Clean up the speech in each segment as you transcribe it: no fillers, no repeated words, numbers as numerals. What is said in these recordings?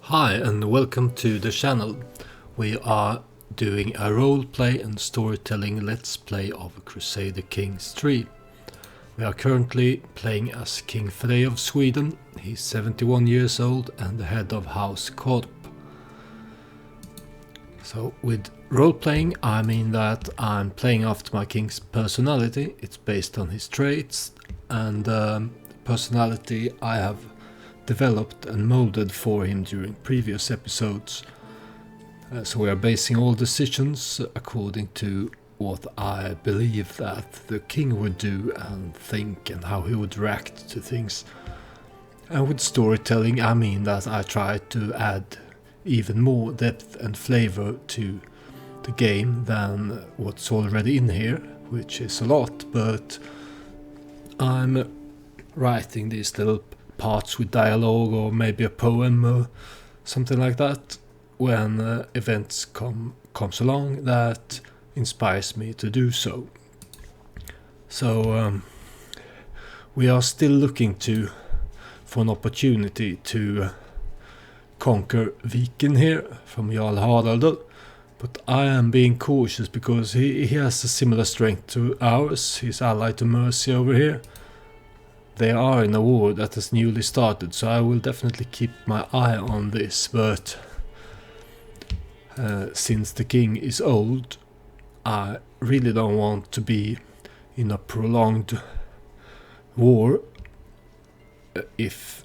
Hi and welcome to the channel. We are doing a roleplay and storytelling let's play of Crusader Kings 3. We are currently playing as King Frej of Sweden. He's 71 years old and the head of House Korp. So with roleplaying I mean that I'm playing after my king's personality. It's based on his traits and personality I have developed and molded for him during previous episodes. So we are basing all decisions according to what I believe that the king would do and think and how he would react to things. And with storytelling I mean that I try to add even more depth and flavor to the game than what's already in here, which is a lot, but I'm writing these little parts with dialogue or maybe a poem or something like that when events comes along that inspires me to do so. So we are still looking for an opportunity to conquer Viken here from Jarl Harald, but I am being cautious because he has a similar strength to ours. He's allied to Mercy over here. They are in a war that has newly started, so I will definitely keep my eye on this, but since the king is old, I really don't want to be in a prolonged war if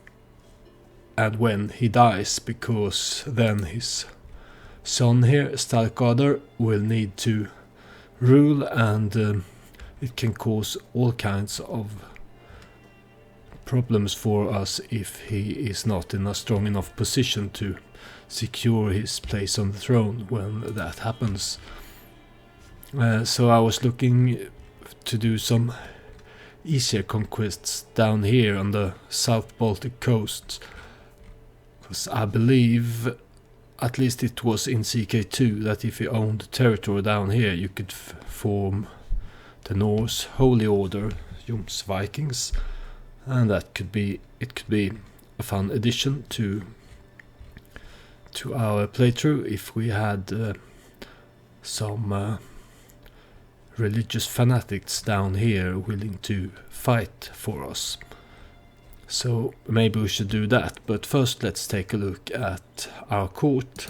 and when he dies, because then his son here, Starkadr, will need to rule and it can cause all kinds of problems for us if he is not in a strong enough position to secure his place on the throne when that happens. So I was looking to do some easier conquests down here on the South Baltic coast, because I believe, at least it was in CK2, that if you owned territory down here you could form the Norse Holy Order, Jom's Vikings. And it could be a fun addition to our playthrough if we had some religious fanatics down here willing to fight for us. So maybe we should do that, but first let's take a look at our court,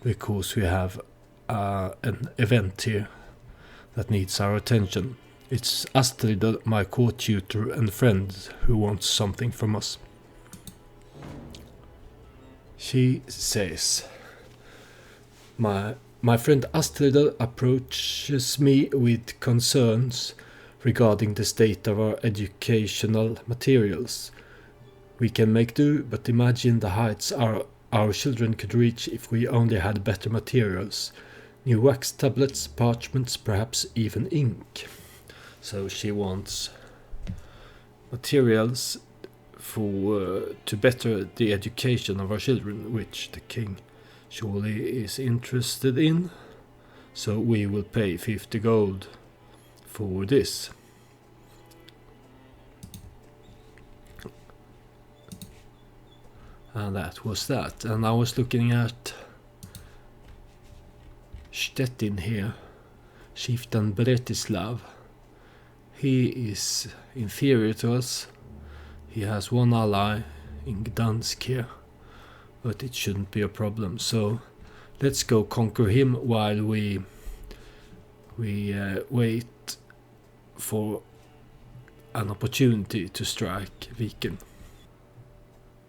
because we have an event here that needs our attention. It's Astrid, my court tutor and friend, who wants something from us. She says, My friend Astrid approaches me with concerns regarding the state of our educational materials. We can make do, but imagine the heights our children could reach if we only had better materials. New wax tablets, parchments, perhaps even ink. So she wants materials to better the education of our children, which the king surely is interested in. So we will pay 50 gold for this. And that was that. And I was looking at Stettin here, Chieftain Bretislav. He is inferior to us. He has one ally in Gdansk here, but it shouldn't be a problem. So let's go conquer him while we wait for an opportunity to strike Viken.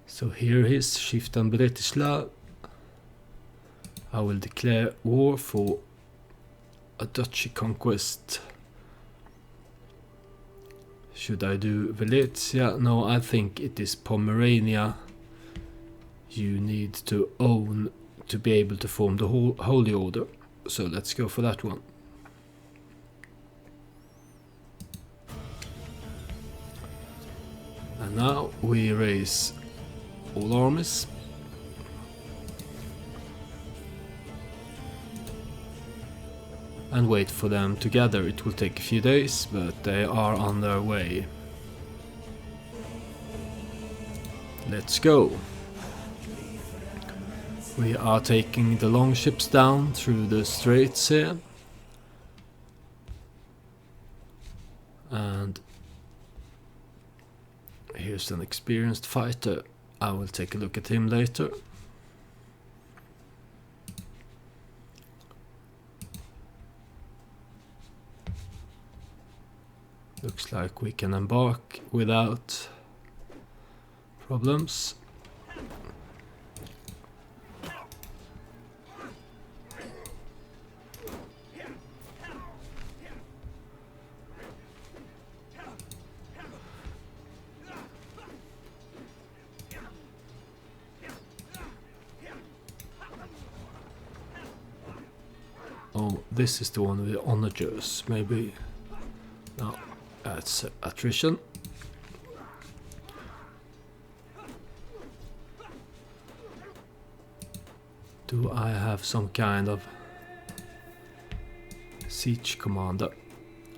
So here is Chieftain Bretislav. I will declare war for a duchy conquest. Should I do Venetia? No, I think it is Pomerania you need to own to be able to form the Holy Order. So let's go for that one. And now we raise all armies. And wait for them to gather. It will take a few days, but they are on their way. Let's go. We are taking the longships down through the straits here. And here's an experienced fighter. I will take a look at him later. Looks like we can embark without problems. Oh, this is the one with the onagers, maybe. No, that's attrition. Do I have some kind of siege commander?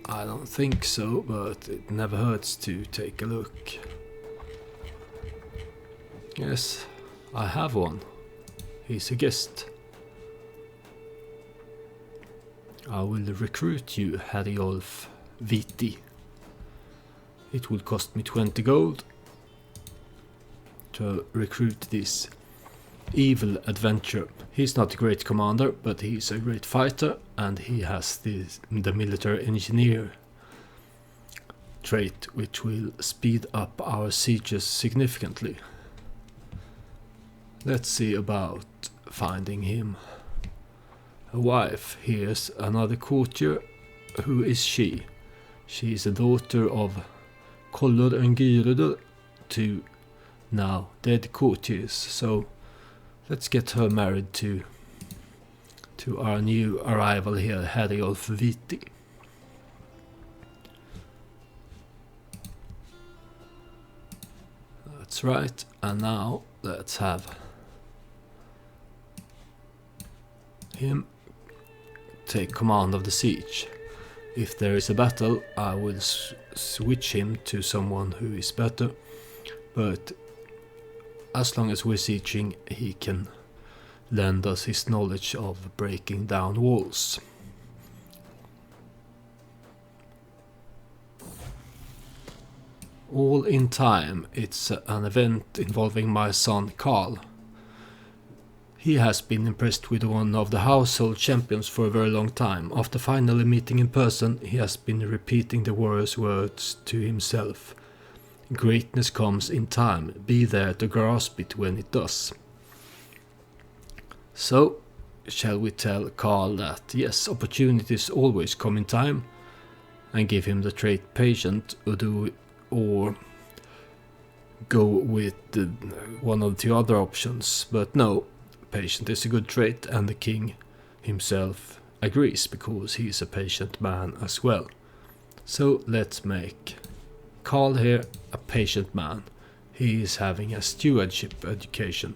I don't think so, but it never hurts to take a look. Yes, I have one. He's a guest. I will recruit you, Herjolf Viti. It will cost me 20 gold to recruit this evil adventurer. He's not a great commander, but he's a great fighter, and he has the military engineer trait, which will speed up our sieges significantly. Let's see about finding him a wife. Here's another courtier. Who is she? She is a daughter of Kollur and Gyrudur, two now dead courtiers. So let's get her married to our new arrival here, Herjolf Viti. That's right, and now let's have him take command of the siege. If there is a battle, I will switch him to someone who is better, but as long as we're sieging, he can lend us his knowledge of breaking down walls. All in time. It's an event involving my son Carl. He has been impressed with one of the household champions for a very long time. After finally meeting in person, he has been repeating the warrior's words to himself. Greatness comes in time. Be there to grasp it when it does. So, shall we tell Carl that yes, opportunities always come in time, and give him the trait patient, or go with one of the other options? But no, patient is a good trait, and the king himself agrees, because he is a patient man as well. So let's make Carl here a patient man. He is having a stewardship education,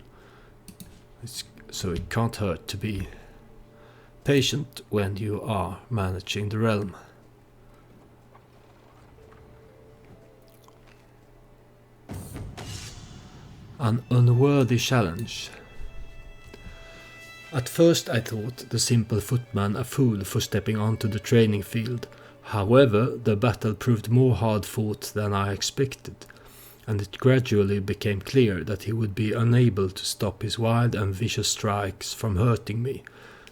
so it can't hurt to be patient when you are managing the realm. An unworthy challenge. At first I thought the simple footman a fool for stepping onto the training field. However, the battle proved more hard fought than I expected, and it gradually became clear that he would be unable to stop his wild and vicious strikes from hurting me.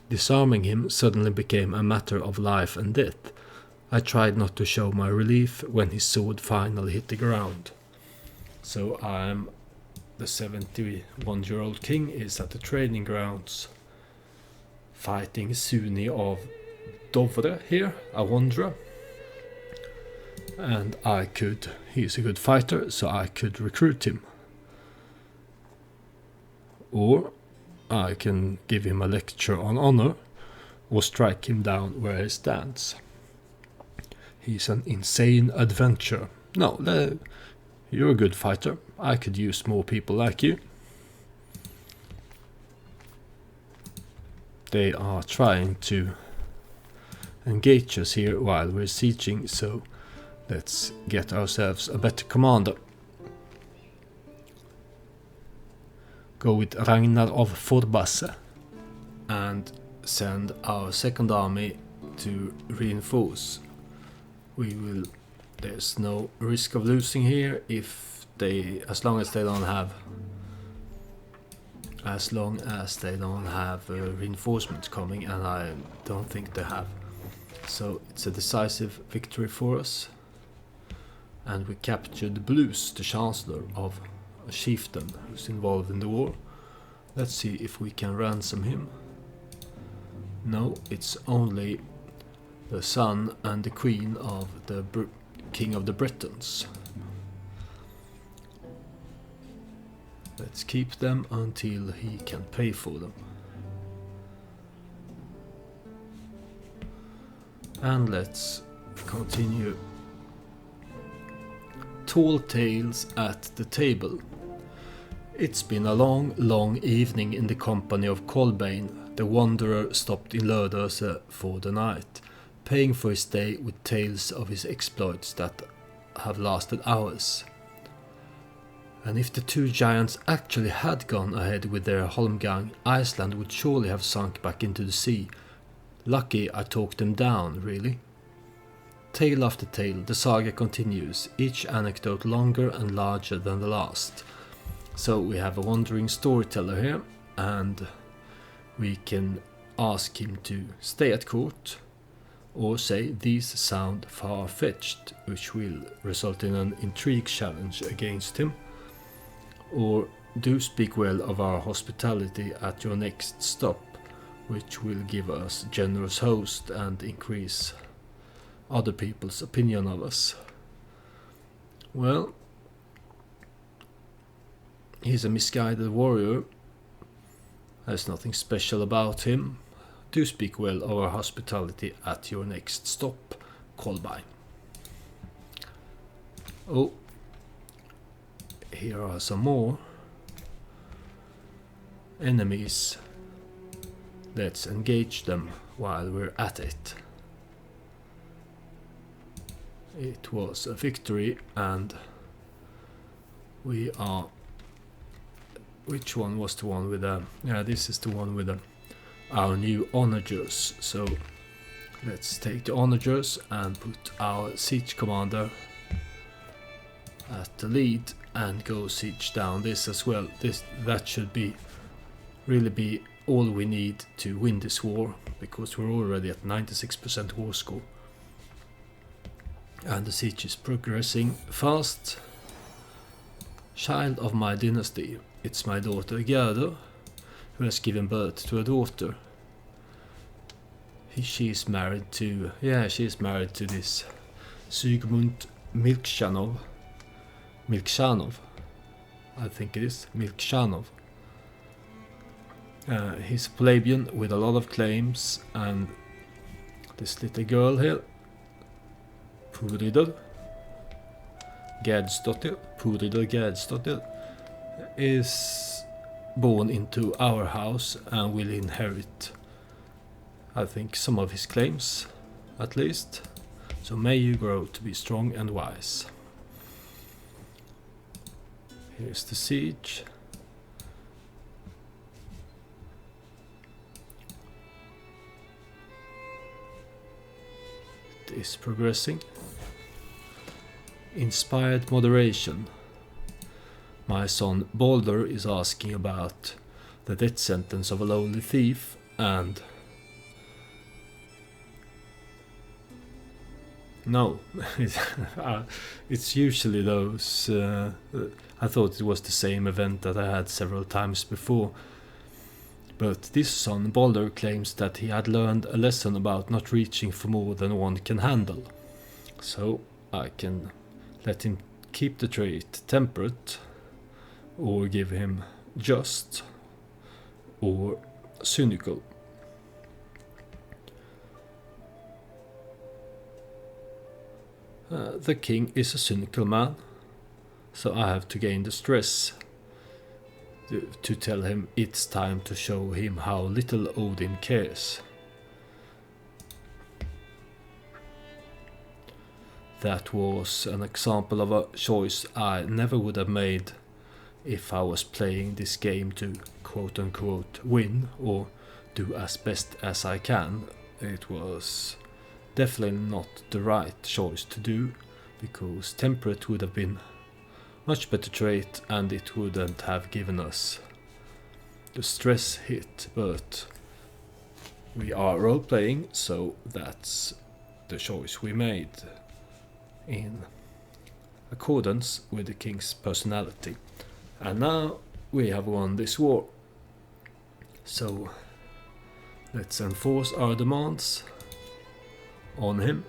Disarming him suddenly became a matter of life and death. I tried not to show my relief when his sword finally hit the ground. So the 71-year-old king is at the training grounds, fighting Suni of Dovre here, a wanderer. And he's a good fighter, so I could recruit him. Or I can give him a lecture on honor, or strike him down where he stands. He's an insane adventurer. No, you're a good fighter. I could use more people like you. They are trying to engage us here while we're sieging, so let's get ourselves a better commander. go with Ragnar of Forbasse and send our second army to reinforce. There's no risk of losing here as long as they don't have reinforcements coming, and I don't think they have. So it's a decisive victory for us. And we captured Blues, the chancellor of a chieftain who's involved in the war. Let's see if we can ransom him. No, it's only the son and the queen of the king of the Britons. Let's keep them until he can pay for them. And let's continue. Tall tales at the table. It's been a long evening in the company of Kolbein. The wanderer stopped in Lödöse for the night, paying for his stay with tales of his exploits that have lasted hours. And if the two giants actually had gone ahead with their holmgang, Iceland would surely have sunk back into the sea. Lucky I talked them down, really. Tale after tale, the saga continues, each anecdote longer and larger than the last. So we have a wandering storyteller here, and we can ask him to stay at court, or say these sound far-fetched, which will result in an intrigue challenge against him, or do speak well of our hospitality at your next stop, which will give us generous host and increase other people's opinion of us. Well, he's a misguided warrior. There's nothing special about him. Do speak well of our hospitality at your next stop, Kolbein. Oh, here are some more enemies. Let's engage them while we're at it. It was a victory, and we are... Which one was the one with the... Yeah, this is the one with our new onagers. So let's take the onagers and put our siege commander at the lead and go siege down this as well. That should really be all we need to win this war, because we're already at 96% war score. And the siege is progressing fast. Child of my dynasty, it's my daughter Gerda, who has given birth to a daughter. She's married to this Sigmund Milkshanov, I think it is, Milkshanov. He's a plebeian with a lot of claims, and this little girl here, Purider Gerdsdottir, is born into our house and will inherit, I think, some of his claims, at least. So may you grow to be strong and wise. Here's the siege. It is progressing. Inspired moderation. My son Balder is asking about the death sentence of a lowly thief, and no, it's usually those. I thought it was the same event that I had several times before, but this son Balder claims that he had learned a lesson about not reaching for more than one can handle. So I can let him keep the trait temperate, or give him just, or cynical. The king is a cynical man, so I have to gain the stress to tell him it's time to show him how little Odin cares. That was an example of a choice I never would have made if I was playing this game to quote unquote win or do as best as I can, it was definitely not the right choice to do, because temperate would have been much better trait and it wouldn't have given us the stress hit. But we are role playing, so that's the choice we made in accordance with the king's personality. And now we have won this war, so let's enforce our demands on him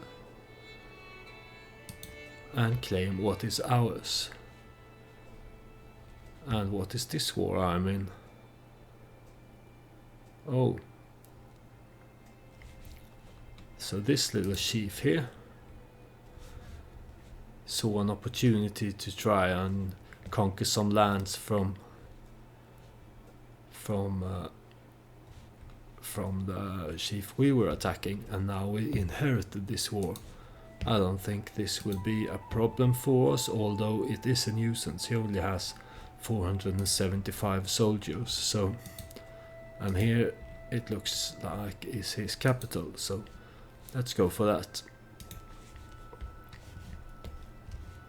and claim what is ours. And what is this war I'm in? Oh, so this little chief here saw an opportunity to try and conquer some lands from the chief we were attacking, and now we inherited this war. I don't think this will be a problem for us, although it is a nuisance. He only has 475 soldiers, so, and here it looks like is his capital, so let's go for that.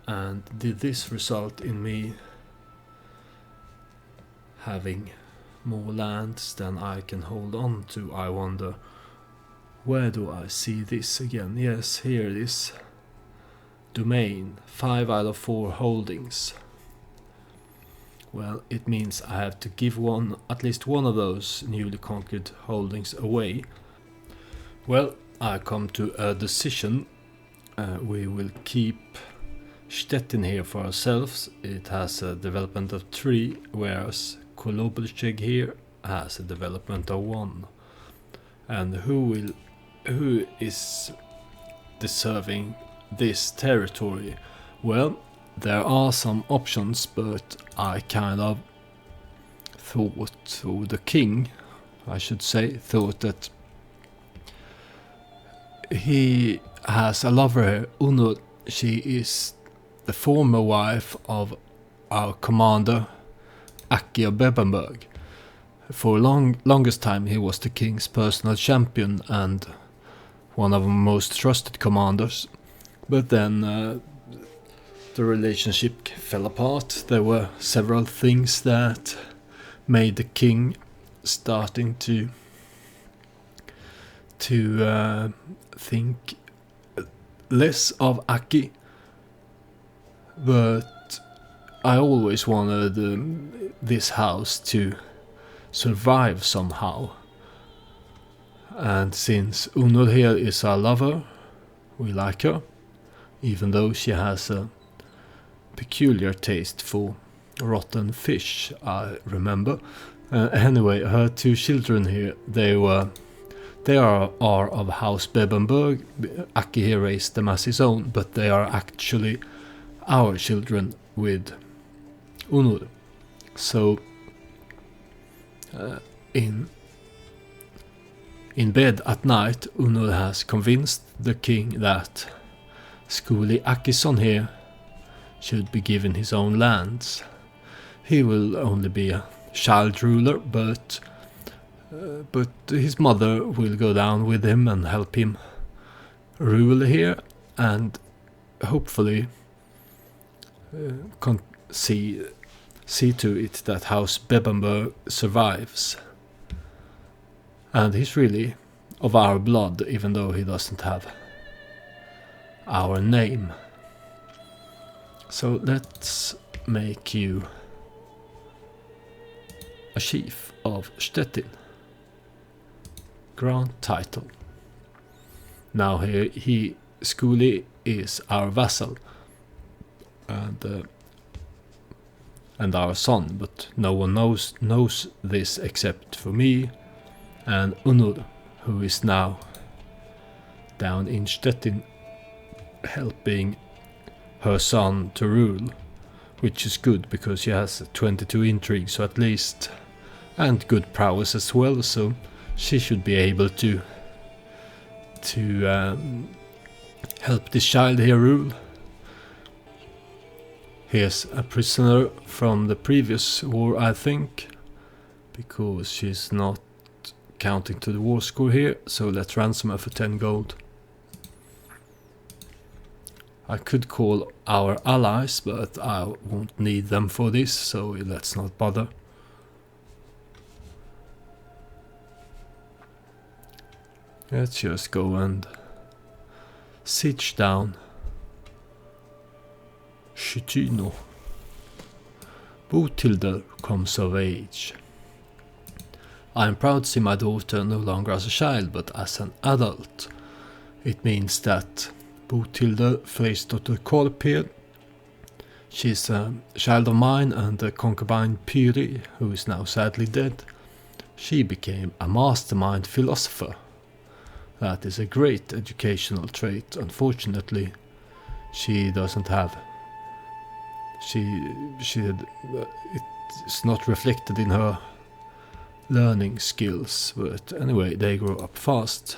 And did this result in me having more lands than I can hold on to? I wonder. Where do I see this again? Yes, here it is. Domain, 5 out of 4 holdings. Well, it means I have to give at least one of those newly conquered holdings away. Well, I come to a decision. We will keep Stettin here for ourselves. It has a development of 3, whereas Kolobelcheg here has a development of 1. And who is deserving this territory? Well, there are some options, but I kind of thought, or the king, I should say, thought that he has a lover here, Unud. She is the former wife of our commander Aki of Bebenberg. For longest time he was the king's personal champion and one of our most trusted commanders. But then the relationship fell apart. There were several things that made the king starting to think less of Aki. But I always wanted this house to survive somehow. And since Unud here is our lover, we like her, even though she has a peculiar taste for rotten fish, I remember. Anyway, her 2 children here, they are of House Bebenberg. Aki here raised them as his own, but they are actually our children with Unud. So in bed at night, Unud has convinced the king that Skuli Akison here should be given his own lands. He will only be a child ruler, but his mother will go down with him and help him rule here, and hopefully see to it that House Bebenberg survives. And he's really of our blood, even though he doesn't have our name. So let's make you a chief of Stettin. Grant title. Now here Skuli is our vassal and our son, but no one knows this except for me and Unud, who is now down in Stettin helping her son to rule, which is good because she has 22 intrigue, so at least, and good prowess as well, so she should be able to help this child here rule. Here's a prisoner from the previous war, I think, because she's not counting to the war score here, so let's ransom her for 10 gold. I could call our allies, but I won't need them for this, so let's not bother. Let's just go and siege down Skytino. Botilda comes of age. I am proud to see my daughter no longer as a child, but as an adult. It means that Botilda, Frej's daughter Korp here, she's a child of mine, and the concubine Pyri, who is now sadly dead, she became a mastermind philosopher. That is a great educational trait. Unfortunately, she doesn't have. It's not reflected in her learning skills, but anyway, they grow up fast.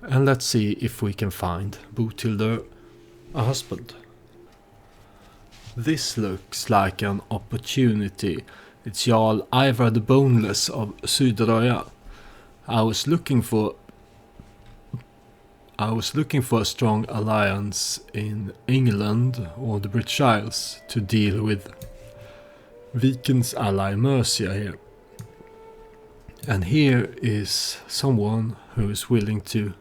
And let's see if we can find Botilda a husband. This looks like an opportunity. It's Jarl Ivar the Boneless of Suderøya. I was looking for a strong alliance in England or the British Isles to deal with Vikings ally Mercia here. And here is someone who is willing to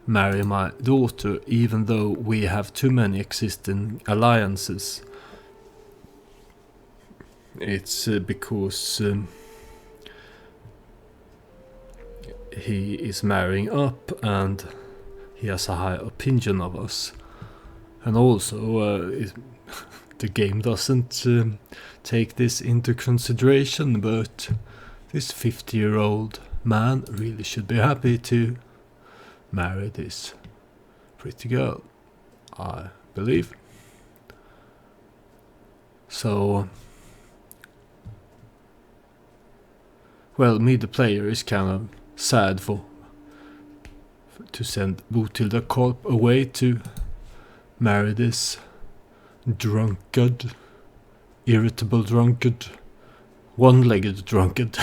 marry my daughter, even though we have too many existing alliances. It's because he is marrying up and he has a high opinion of us. And also the game doesn't take this into consideration, but this 50-year-old man really should be happy to marry this pretty girl, I believe. So, well, me the player is kind of sad to send Botilda Korp away to marry this drunkard, irritable drunkard, one-legged drunkard.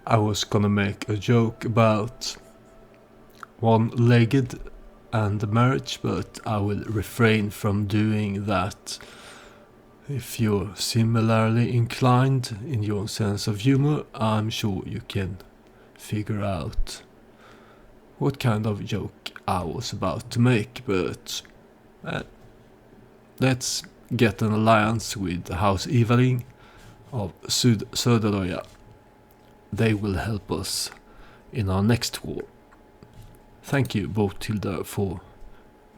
I was gonna make a joke about one-legged and the marriage, but I will refrain from doing that. If you're similarly inclined in your sense of humor, I'm sure you can figure out what kind of joke I was about to make, but let's get an alliance with House Ivaling of Söderøya. They will help us in our next war. Thank you, Botilda, for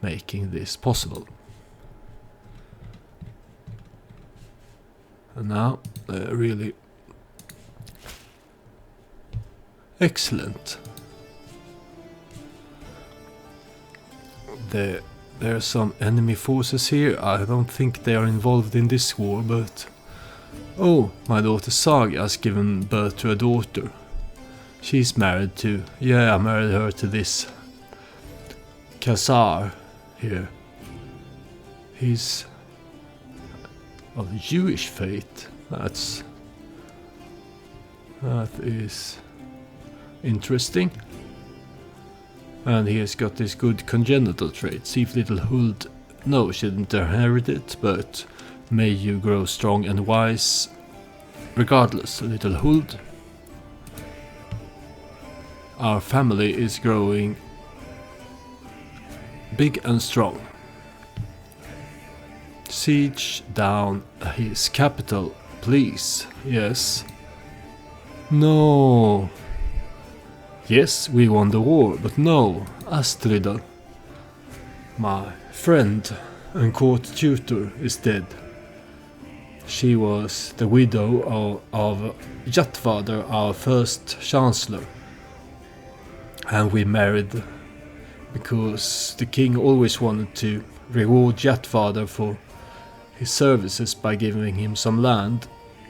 making this possible. And now, really excellent. There are some enemy forces here. I don't think they are involved in this war, but... Oh, my daughter Saga has given birth to a daughter. She's married to... Yeah, I married her to this Khazar here. He's of Jewish faith. That is interesting. And he has got this good congenital trait. See if little Huld... No, she didn't inherit it, but may you grow strong and wise. Regardless, little Huld. Our family is growing big and strong. Siege down his capital, please. Yes. No. Yes, we won the war, but no, Astrida, my friend and court tutor, is dead. She was the widow of Jatvader, our first chancellor. And we married because the king always wanted to reward Jatvader for his services by giving him some land,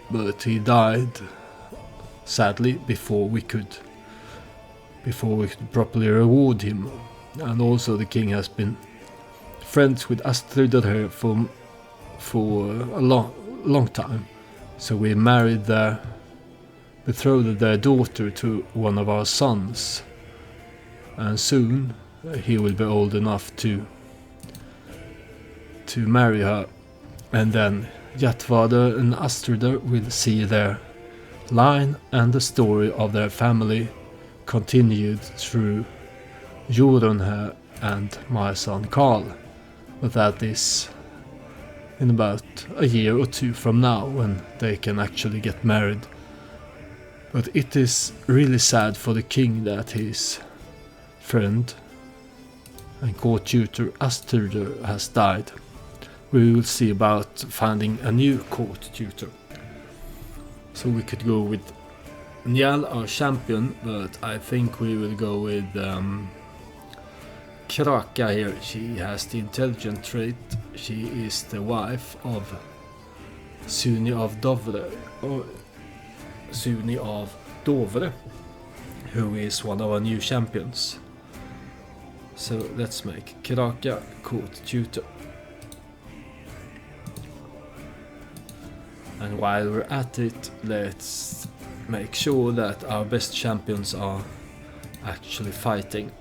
but he died, sadly, before we could properly reward him. And also the king has been friends with Astrider here for a long time. So we married betrothed their daughter to one of our sons. And soon he will be old enough to marry her. And then Jatvader and Astrider will see their line and the story of their family continued through Jorun here and my son Karl. But that is in about a year or two from now, when they can actually get married. But it is really sad for the king that his friend and court tutor Astrider has died. We will see about finding a new court tutor. So we could go with Njal, our champion, but I think we will go with Kraka here. She has the intelligent trait. She is the wife of Suni of Dovre, who is one of our new champions. So let's make Kraka court tutor. And while we're at it, let's make sure that our best champions are actually fighting.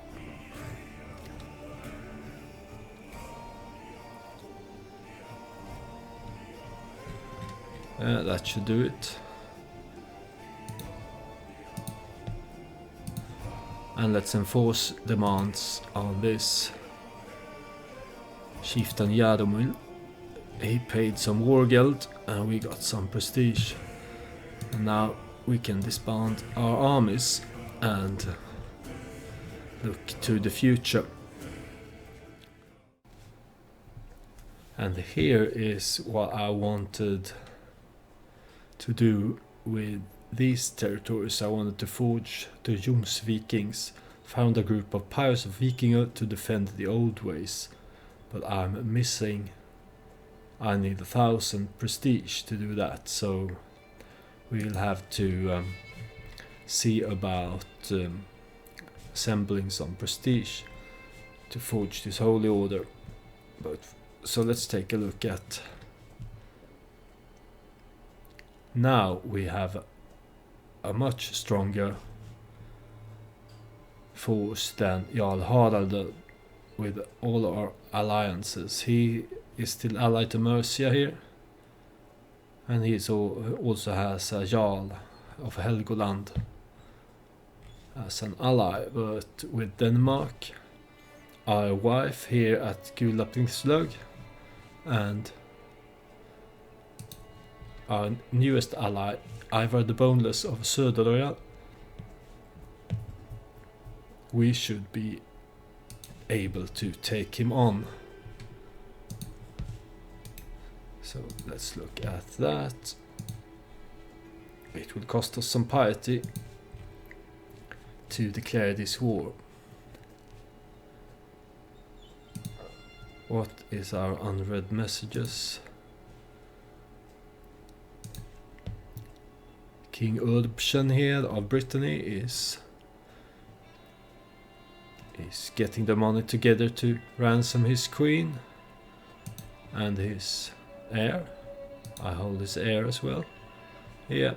That should do it. And let's enforce demands on this chieftain Jaromil. He paid some war geld and we got some prestige. And now we can disband our armies and look to the future. And here is what I wanted to do with these territories. I wanted to forge the Joms Vikings, found a group of pirates of Vikinger to defend the old ways. But I'm missing, I need 1,000 prestige to do that, so we'll have to see about assembling some prestige to forge this holy order. But so let's take a look at. Now we have a much stronger force than Jarl Harald with all our alliances. He is still allied to Mercia here, and he also has a Jarl of Helgoland as an ally. But with Denmark, our wife here at Gulapningslög, and our newest ally, Ivar the Boneless of Söderöja, we should be able to take him on. So let's look at that. It will cost us some piety to declare this war. What is our unread messages? King Urbsen here of Brittany is getting the money together to ransom his queen and his heir. I hold his heir as well. Yeah.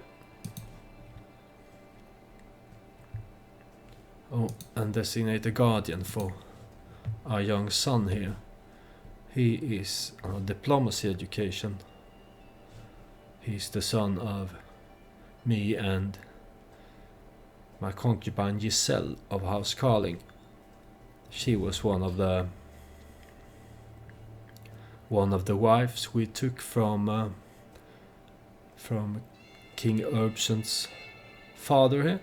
Oh, and designate a guardian for our young son here. He is on a diplomacy education. He's the son of me and my concubine Giselle of House Carling. She was one of the wives we took from King Urbsen's father here.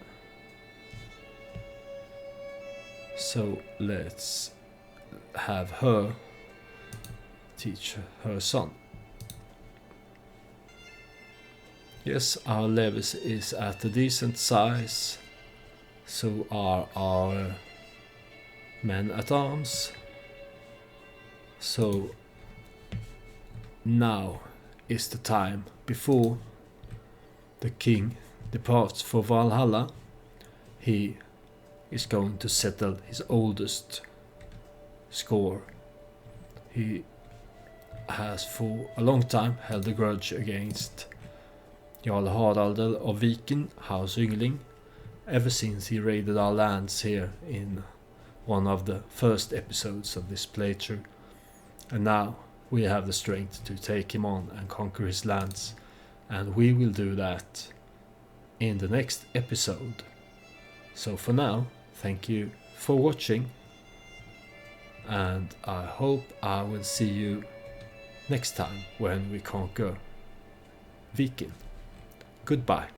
So let's have her teach her son. Yes, our levies is at a decent size, so are our men at arms. So now is the time before the king departs for Valhalla. He is going to settle his oldest score. He has for a long time held a grudge against Jarl Haraldr of Viken, House Yngling, ever since he raided our lands here in one of the first episodes of this playthrough. And now we have the strength to take him on and conquer his lands, and we will do that in the next episode. So for now, thank you for watching, and I hope I will see you next time when we conquer Viken. Goodbye.